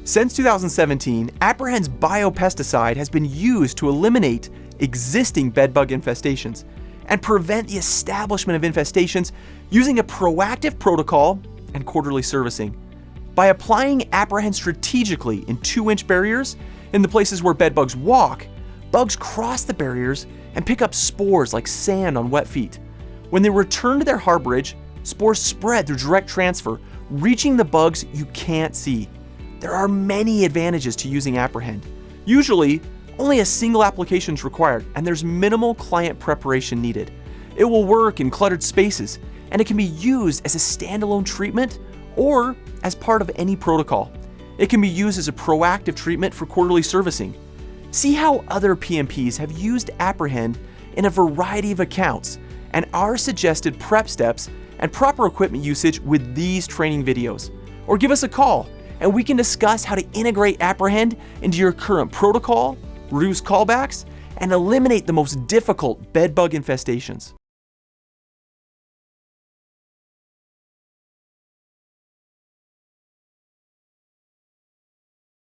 Since 2017, Aprehend's biopesticide has been used to eliminate existing bedbug infestations and prevent the establishment of infestations using a proactive protocol and quarterly servicing. By applying Aprehend strategically in 2-inch barriers in the places where bedbugs walk, bugs cross the barriers and pick up spores like sand on wet feet. When they return to their harborage, spores spread through direct transfer, reaching the bugs you can't see. There are many advantages to using Aprehend. Usually, only a single application is required, and there's minimal client preparation needed. It will work in cluttered spaces, and it can be used as a standalone treatment or as part of any protocol. It can be used as a proactive treatment for quarterly servicing. See how other PMPs have used Aprehend in a variety of accounts and our suggested prep steps and proper equipment usage with these training videos. Or give us a call and we can discuss how to integrate Aprehend into your current protocol, reduce callbacks, and eliminate the most difficult bedbug infestations.